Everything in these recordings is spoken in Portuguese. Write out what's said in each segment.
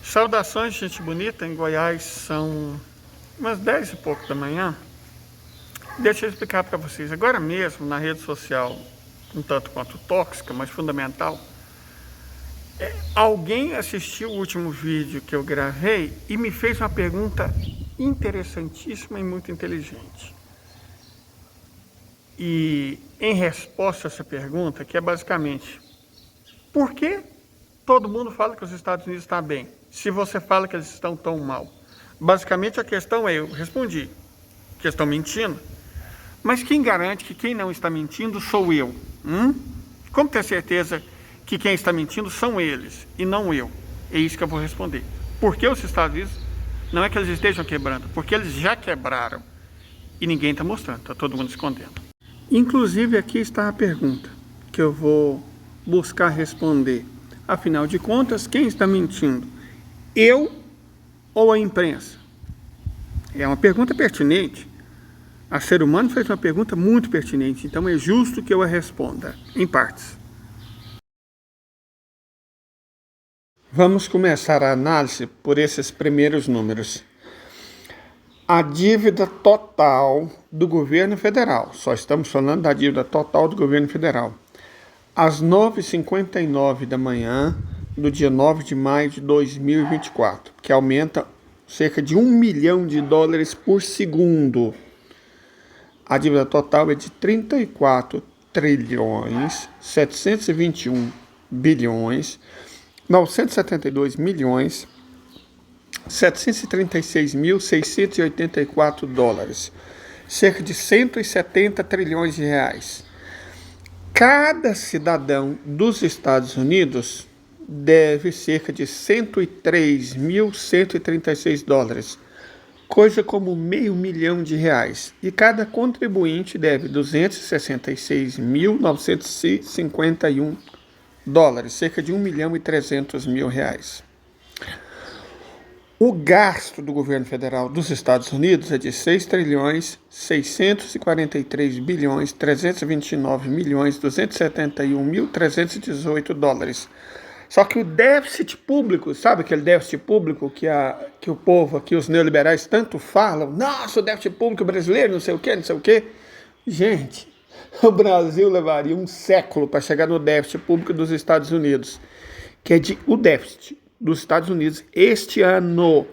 Saudações, gente bonita. Em Goiás são umas 10 e pouco da manhã. Deixa eu explicar para vocês. Agora mesmo, na rede social, um tanto quanto tóxica, mas fundamental, alguém assistiu o último vídeo que eu gravei e me fez uma pergunta interessantíssima e muito inteligente. E em resposta a essa pergunta, que é basicamente: por que todo mundo fala que os Estados Unidos estão bem, se você fala que eles estão tão mal? Basicamente a questão é, eu respondi que estão mentindo, mas quem garante que quem não está mentindo sou eu? Como ter certeza que quem está mentindo são eles e não eu? É isso que eu vou responder. Por que os Estados Unidos, não é que eles estejam quebrando, porque eles já quebraram e ninguém está mostrando, está todo mundo escondendo. Inclusive aqui está a pergunta que eu vou buscar responder. Afinal de contas, quem está mentindo? Eu ou a imprensa? É uma pergunta pertinente. A Ser Humano fez uma pergunta muito pertinente, então é justo que eu a responda, em partes. Vamos começar a análise por esses primeiros números. A dívida total do governo federal, só estamos falando da dívida total do governo federal, às 9h59 da manhã do dia 9 de maio de 2024, que aumenta cerca de $1 milhão por segundo. A dívida total é de 34.972.736.684 cerca de 170 trilhões de reais. Cada cidadão dos Estados Unidos deve cerca de 103.136 dólares, coisa como $500 mil, e cada contribuinte deve 266.951 dólares, cerca de $1.300 mil. O gasto do governo federal dos Estados Unidos é de 6.643.329.271.318 dólares. Só que o déficit público, sabe aquele déficit público que o povo aqui, os neoliberais, tanto falam? Nossa, o déficit público brasileiro, não sei o quê, não sei o quê. Gente, o Brasil levaria um século para chegar no déficit público dos Estados Unidos, que é o déficit dos Estados Unidos este ano,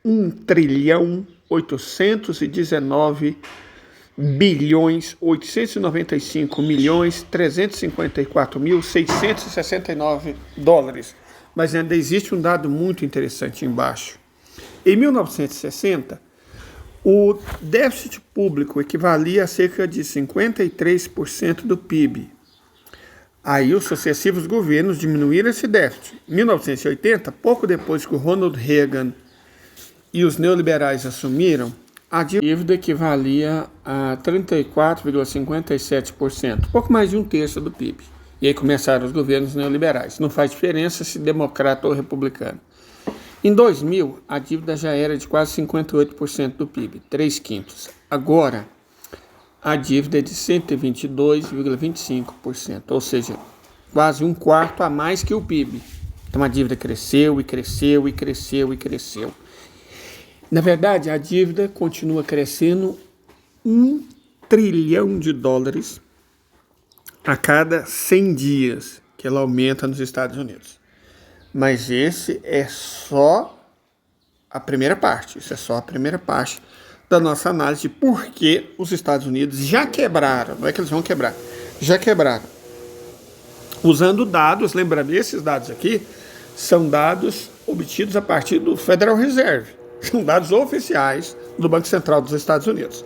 1.819.895.354.669 dólares. Mas ainda existe um dado muito interessante embaixo. Em 1960, o déficit público equivalia a cerca de 53% do PIB. Aí os sucessivos governos diminuíram esse déficit. Em 1980, pouco depois que o Ronald Reagan e os neoliberais assumiram, a dívida equivalia a 34,57%, pouco mais de um terço do PIB. E aí começaram os governos neoliberais. Não faz diferença se democrata ou republicano. Em 2000, a dívida já era de quase 58% do PIB, 3/5. Agora, a dívida é de 122,25%, ou seja, quase um quarto a mais que o PIB. Então a dívida cresceu e cresceu e cresceu e cresceu. Na verdade, a dívida continua crescendo $1 trilhão a cada 100 dias que ela aumenta nos Estados Unidos. Mas esse é só a primeira parte, isso é só a primeira parte da nossa análise de por que os Estados Unidos já quebraram, não é que eles vão quebrar, já quebraram. Usando dados, lembrando, esses dados aqui são dados obtidos a partir do Federal Reserve, são dados oficiais do Banco Central dos Estados Unidos.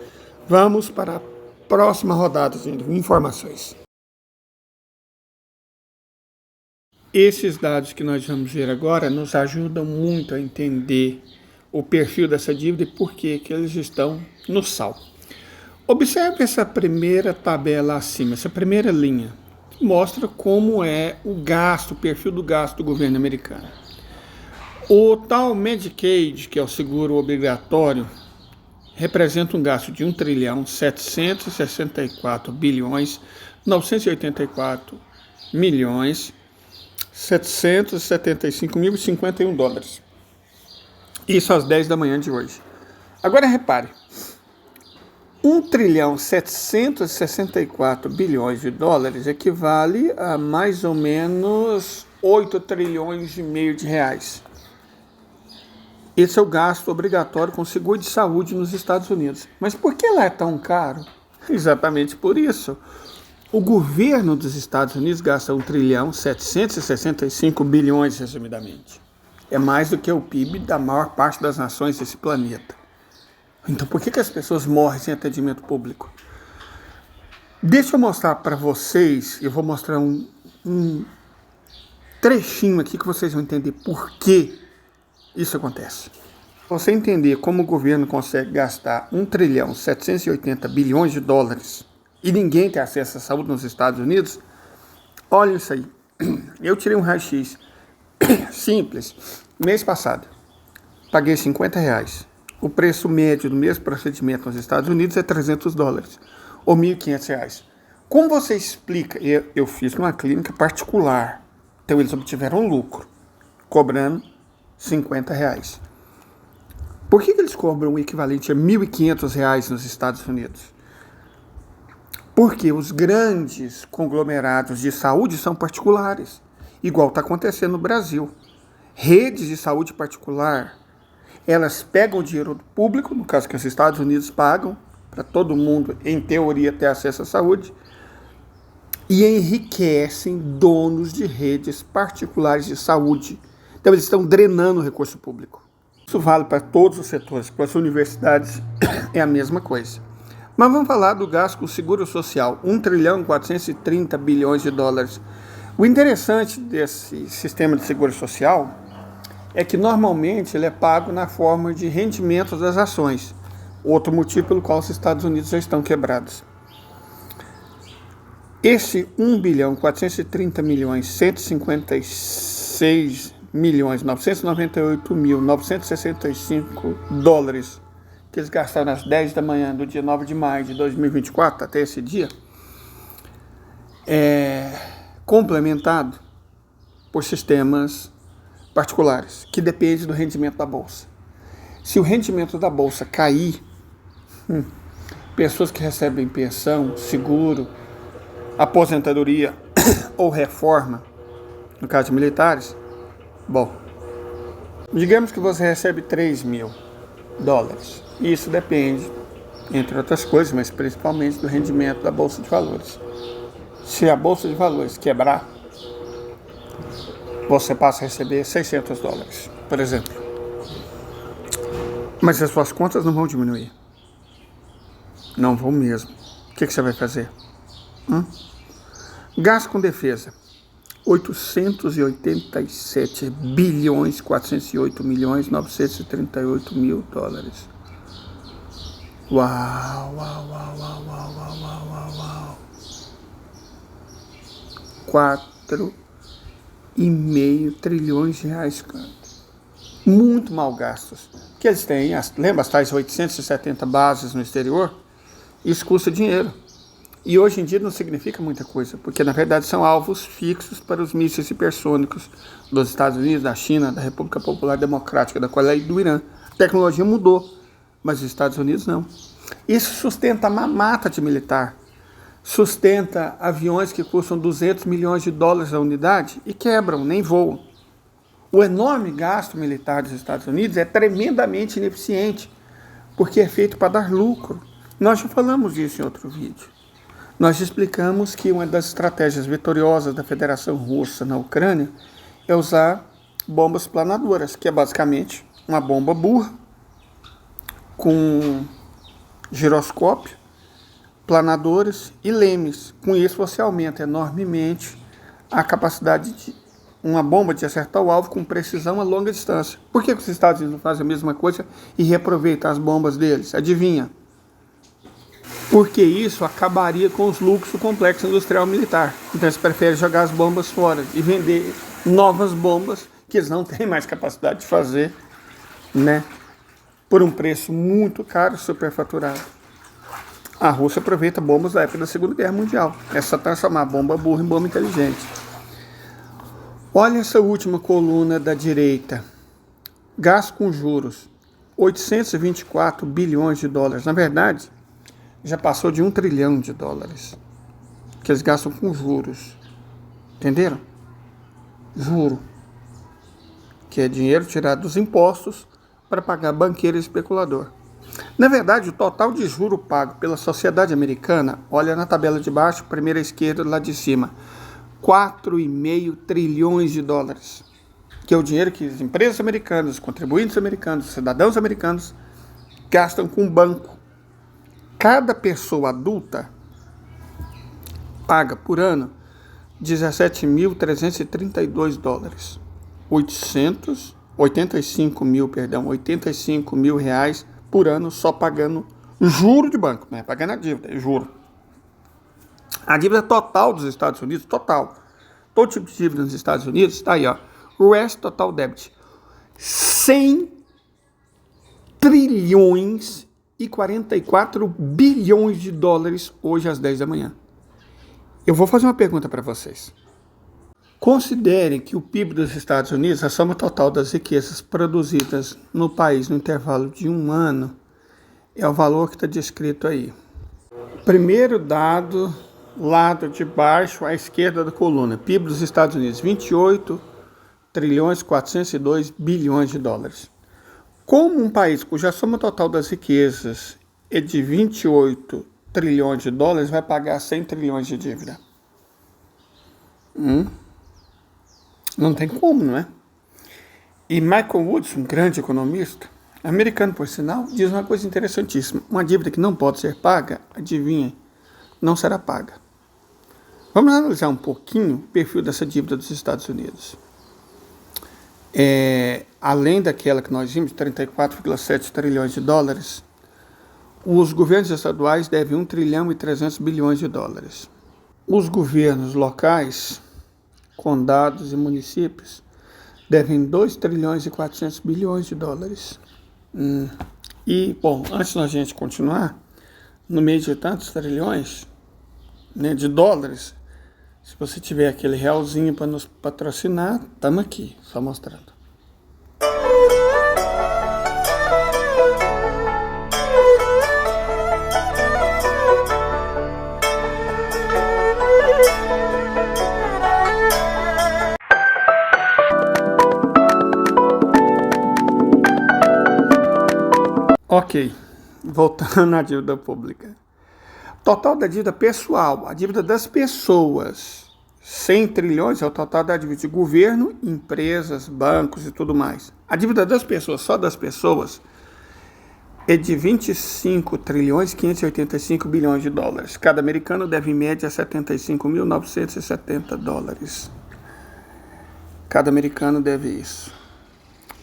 Vamos para a próxima rodada de informações. Esses dados que nós vamos ver agora nos ajudam muito a entender o perfil dessa dívida e por que eles estão no sal. Observe essa primeira tabela acima, essa primeira linha, que mostra como é o gasto, o perfil do gasto do governo americano. O tal Medicaid, que é o seguro obrigatório, representa um gasto de 1.764.984.775.051 dólares. Isso às 10 da manhã de hoje. Agora repare, 1.764 bilhões de dólares equivale a mais ou menos 8 trilhões e meio de reais. Esse é o gasto obrigatório com seguro de saúde nos Estados Unidos. Mas por que lá é tão caro? Exatamente por isso. O governo dos Estados Unidos gasta 1.765 bilhões, resumidamente. É mais do que o PIB da maior parte das nações desse planeta. Então por que as pessoas morrem sem atendimento público? Deixa eu mostrar para vocês, eu vou mostrar um trechinho aqui que vocês vão entender por que isso acontece. Para você entender como o governo consegue gastar 1.780 bilhões de dólares e ninguém tem acesso à saúde nos Estados Unidos, olha isso aí. Eu tirei um raio-x simples. Mês passado, paguei R$50. O preço médio do mesmo procedimento nos Estados Unidos é $300 ou R$1.500. Como você explica? Eu fiz numa clínica particular, então eles obtiveram lucro, cobrando R$50. Por que eles cobram o equivalente a R$1.500 nos Estados Unidos? Porque os grandes conglomerados de saúde são particulares, igual está acontecendo no Brasil. Redes de saúde particular, elas pegam o dinheiro público, no caso que os Estados Unidos pagam, para todo mundo, em teoria, ter acesso à saúde, e enriquecem donos de redes particulares de saúde. Então, eles estão drenando o recurso público. Isso vale para todos os setores, para as universidades é a mesma coisa. Mas vamos falar do gasto com seguro social, 1.430 bilhões de dólares. O interessante desse sistema de seguro social é que normalmente ele é pago na forma de rendimentos das ações. Outro motivo pelo qual os Estados Unidos já estão quebrados. Esse 1.456.998.965 dólares que eles gastaram às 10 da manhã do dia 9 de maio de 2024 até esse dia, é complementado por sistemas particulares, que dependem do rendimento da Bolsa. Se o rendimento da Bolsa cair, pessoas que recebem pensão, seguro, aposentadoria ou reforma, no caso de militares, bom, digamos que você recebe $3.000. Isso depende, entre outras coisas, mas principalmente do rendimento da Bolsa de Valores. Se a Bolsa de Valores quebrar, você passa a receber $600, por exemplo. Mas as suas contas não vão diminuir. Não vão mesmo. O que você vai fazer? Gasto com defesa, 887.408.938.000 dólares. Uau, uau, uau, uau, uau, uau, uau, uau. 4,5 trilhões de reais, cara. Muito mal gastos. Que eles têm, lembra as tais 870 bases no exterior? Isso custa dinheiro. E hoje em dia não significa muita coisa, porque na verdade são alvos fixos para os mísseis hipersônicos dos Estados Unidos, da China, da República Popular Democrática da Coreia e do Irã. A tecnologia mudou, mas os Estados Unidos não. Isso sustenta a mamata de militar, sustenta aviões que custam $200 milhões a unidade e quebram, nem voam. O enorme gasto militar dos Estados Unidos é tremendamente ineficiente, porque é feito para dar lucro. Nós já falamos disso em outro vídeo. Nós explicamos que uma das estratégias vitoriosas da Federação Russa na Ucrânia é usar bombas planadoras, que é basicamente uma bomba burra com giroscópio, planadores e lemes. Com isso você aumenta enormemente a capacidade de uma bomba de acertar o alvo com precisão a longa distância. Por que os Estados Unidos não fazem a mesma coisa e reaproveitam as bombas deles? Adivinha? Porque isso acabaria com os lucros do complexo industrial militar. Então eles preferem jogar as bombas fora e vender novas bombas que eles não têm mais capacidade de fazer, né? por um preço muito caro, superfaturado. A Rússia aproveita bombas da época da Segunda Guerra Mundial. É só transformar a bomba burra em bomba inteligente. Olha essa última coluna da direita. Gasto com juros. 824 bilhões de dólares. Na verdade, já passou de 1 trilhão de dólares. Que eles gastam com juros. Entenderam? Juro. Que é dinheiro tirado dos impostos para pagar banqueiro e especulador. Na verdade, o total de juro pago pela sociedade americana, olha na tabela de baixo, primeira esquerda, lá de cima, 4,5 trilhões de dólares, que é o dinheiro que as empresas americanas, os contribuintes americanos, os cidadãos americanos gastam com o banco. Cada pessoa adulta paga por ano 17.332 dólares. 85 mil reais por ano só pagando juro de banco, não é pagando a dívida, é juro. A dívida total dos Estados Unidos, total, todo tipo de dívida nos Estados Unidos, está aí, ó, Rest Total Debt, 100 trilhões e 44 bilhões de dólares hoje às 10 da manhã. Eu vou fazer uma pergunta para vocês. Considerem que o PIB dos Estados Unidos, a soma total das riquezas produzidas no país no intervalo de um ano, é o valor que está descrito aí. Primeiro dado, lado de baixo à esquerda da coluna, PIB dos Estados Unidos, 28 trilhões 402 bilhões de dólares. Como um país cuja soma total das riquezas é de 28 trilhões de dólares, vai pagar 100 trilhões de dívida? Não tem como, não é? E Michael Woods, um grande economista, americano por sinal, diz uma coisa interessantíssima. Uma dívida que não pode ser paga, adivinhem, não será paga. Vamos analisar um pouquinho o perfil dessa dívida dos Estados Unidos. Além daquela que nós vimos, 34,7 trilhões de dólares, os governos estaduais devem 1 trilhão e 300 bilhões de dólares. Os governos locais, condados e municípios, devem 2 trilhões e 400 bilhões de dólares. E, bom, antes da gente continuar, no meio de tantos trilhões, né, de dólares, se você tiver aquele realzinho para nos patrocinar, estamos aqui, só mostrando. Ok, voltando à dívida pública. Total da dívida pessoal, a dívida das pessoas, 100 trilhões é o total da dívida de governo, empresas, bancos e tudo mais. A dívida das pessoas, só das pessoas, é de 25 trilhões e 585 bilhões de dólares. Cada americano deve em média 75.970 dólares. Cada americano deve isso.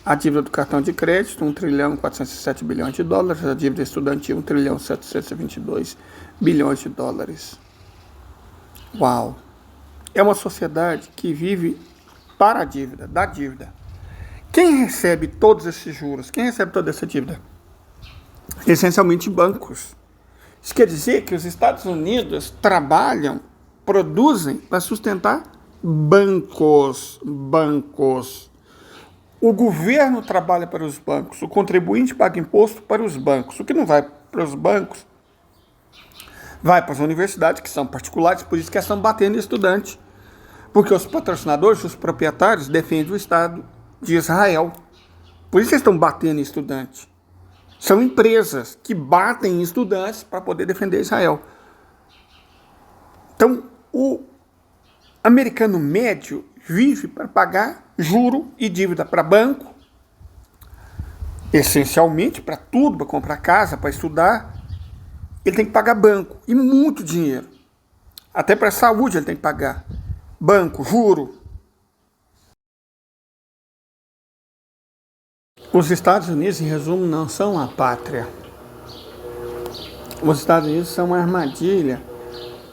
A dívida do cartão de crédito, 1 trilhão e 407 bilhões de dólares. A dívida estudantil, 1 trilhão e 722 bilhões de dólares. Uau! É uma sociedade que vive para a dívida, da dívida. Quem recebe todos esses juros? Quem recebe toda essa dívida? Essencialmente bancos. Isso quer dizer que os Estados Unidos trabalham, produzem para sustentar bancos. O governo trabalha para os bancos, o contribuinte paga imposto para os bancos. O que não vai para os bancos, vai para as universidades, que são particulares, por isso que elas estão batendo em estudante. Porque os patrocinadores, os proprietários, defendem o Estado de Israel. Por isso que eles estão batendo em estudante. São empresas que batem em estudantes para poder defender Israel. Então, o americano médio vive para pagar juro e dívida para banco, essencialmente para tudo, para comprar casa, para estudar. Ele tem que pagar banco, e muito dinheiro. Até para a saúde ele tem que pagar. Banco, juro. Os Estados Unidos, em resumo, não são a pátria. Os Estados Unidos são uma armadilha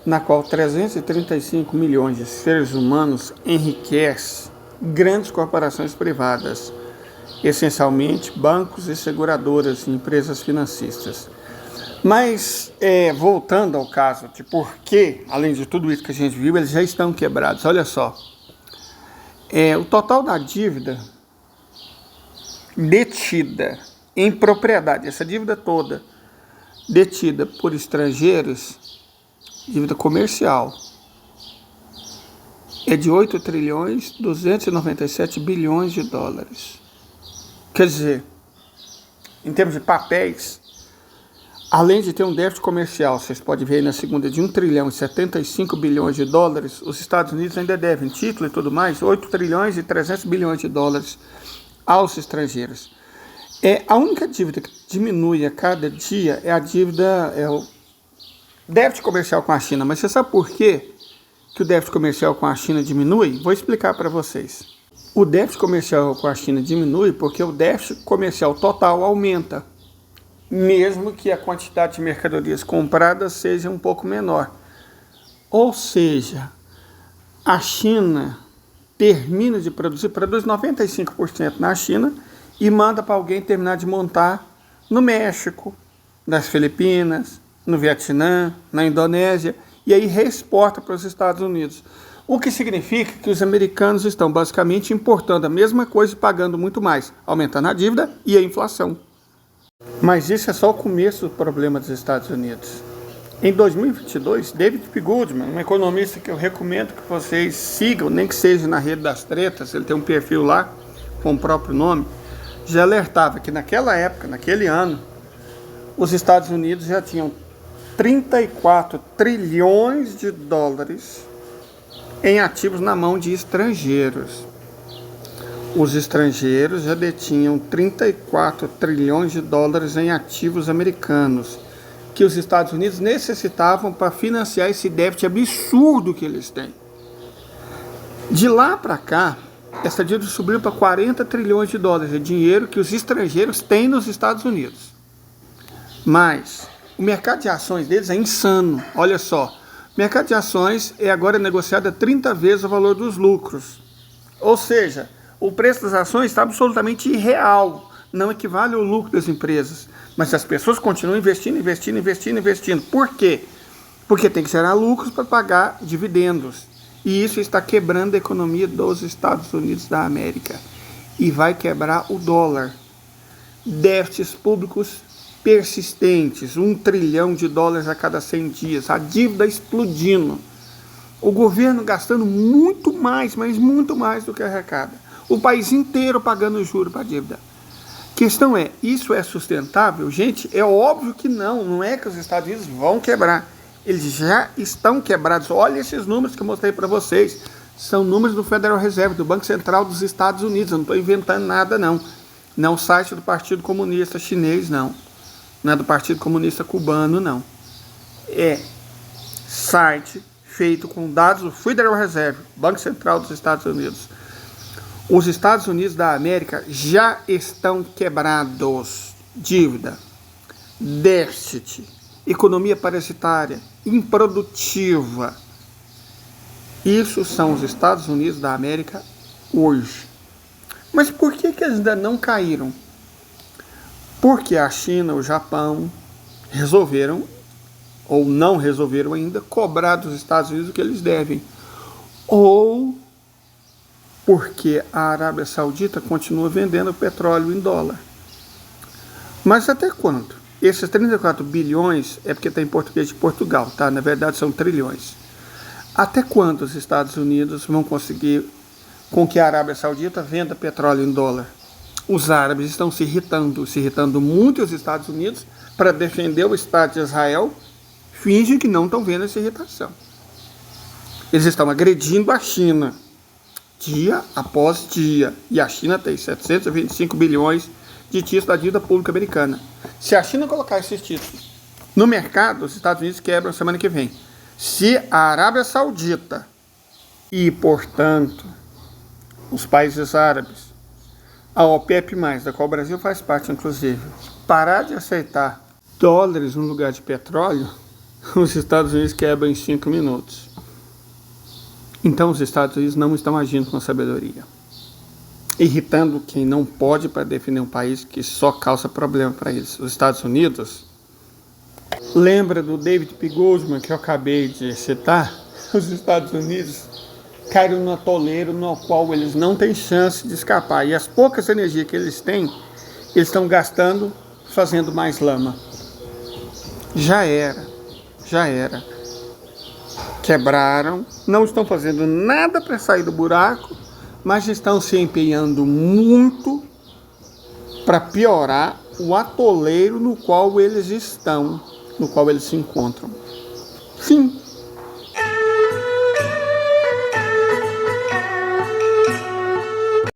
na qual 335 milhões de seres humanos enriquecem grandes corporações privadas. essencialmente bancos e seguradoras e empresas financistas. Mas, voltando ao caso de por que, além de tudo isso que a gente viu, eles já estão quebrados. Olha só, o total da dívida detida em propriedade, essa dívida toda detida por estrangeiros, dívida comercial, é de 8 trilhões 297 bilhões de dólares. Quer dizer, em termos de papéis, além de ter um déficit comercial, vocês podem ver aí na segunda, de 1 trilhão e 75 bilhões de dólares, os Estados Unidos ainda devem título e tudo mais, 8 trilhões e 300 bilhões de dólares aos estrangeiros. A única dívida que diminui a cada dia é a dívida, o déficit comercial com a China. Mas você sabe por quê que o déficit comercial com a China diminui? Vou explicar para vocês. O déficit comercial com a China diminui porque o déficit comercial total aumenta, mesmo que a quantidade de mercadorias compradas seja um pouco menor. Ou seja, a China termina de produz 95% na China e manda para alguém terminar de montar no México, nas Filipinas, no Vietnã, na Indonésia, e aí reexporta para os Estados Unidos. O que significa que os americanos estão basicamente importando a mesma coisa e pagando muito mais, aumentando a dívida e a inflação. Mas isso é só o começo do problema dos Estados Unidos. Em 2022, David P. Goldman, um economista que eu recomendo que vocês sigam, nem que seja na Rede das Tretas, ele tem um perfil lá com o próprio nome, já alertava que naquela época, naquele ano, os Estados Unidos já tinham 34 trilhões de dólares em ativos na mão de estrangeiros. Os estrangeiros já detinham 34 trilhões de dólares em ativos americanos, que os Estados Unidos necessitavam para financiar esse déficit absurdo que eles têm. De lá para cá, essa dívida subiu para 40 trilhões de dólares, é dinheiro que os estrangeiros têm nos Estados Unidos. Mas o mercado de ações deles é insano. Olha só, o mercado de ações é agora negociado a 30 vezes o valor dos lucros. Ou seja, o preço das ações está absolutamente irreal, não equivale ao lucro das empresas. Mas as pessoas continuam investindo. Por quê? Porque tem que gerar lucros para pagar dividendos. E isso está quebrando a economia dos Estados Unidos da América. E vai quebrar o dólar. Déficits públicos persistentes, 1 trilhão de dólares a cada 100 dias. A dívida explodindo. O governo gastando muito mais, mas muito mais do que arrecada. O país inteiro pagando juros para a dívida. A questão é, isso é sustentável? Gente, é óbvio que não. Não é que os Estados Unidos vão quebrar. Eles já estão quebrados. Olha esses números que eu mostrei para vocês. São números do Federal Reserve, do Banco Central dos Estados Unidos. Eu não estou inventando nada, não. Não é o site do Partido Comunista Chinês, não. Não é do Partido Comunista Cubano, não. É site feito com dados do Federal Reserve, Banco Central dos Estados Unidos. Os Estados Unidos da América já estão quebrados. Dívida, déficit, economia parasitária, improdutiva. Isso são os Estados Unidos da América hoje. Mas por que eles ainda não caíram? Porque a China, o Japão resolveram, ou não resolveram ainda, cobrar dos Estados Unidos o que eles devem. Ou porque a Arábia Saudita continua vendendo petróleo em dólar. Mas até quando? Esses 34 bilhões é porque está em português de Portugal, tá? Na verdade são trilhões. Até quando os Estados Unidos vão conseguir com que a Arábia Saudita venda petróleo em dólar? Os árabes estão se irritando muito os Estados Unidos para defender o Estado de Israel, fingem que não estão vendo essa irritação. Eles estão agredindo a China, dia após dia, e a China tem 725 bilhões de títulos da dívida pública americana. Se a China colocar esses títulos no mercado, os Estados Unidos quebram semana que vem. Se a Arábia Saudita e, portanto, os países árabes, a OPEP+, da qual o Brasil faz parte, inclusive, parar de aceitar dólares no lugar de petróleo, os Estados Unidos quebram em 5 minutos. Então, os Estados Unidos não estão agindo com sabedoria. irritando quem não pode para definir um país que só causa problema para eles. Os Estados Unidos, lembra do David P. Goldman que eu acabei de citar? Os Estados Unidos caíram no atoleiro no qual eles não têm chance de escapar. E as poucas energias que eles têm, eles estão gastando fazendo mais lama. Já era. Quebraram, não estão fazendo nada para sair do buraco, mas estão se empenhando muito para piorar o atoleiro no qual eles estão, no qual eles se encontram. Fim.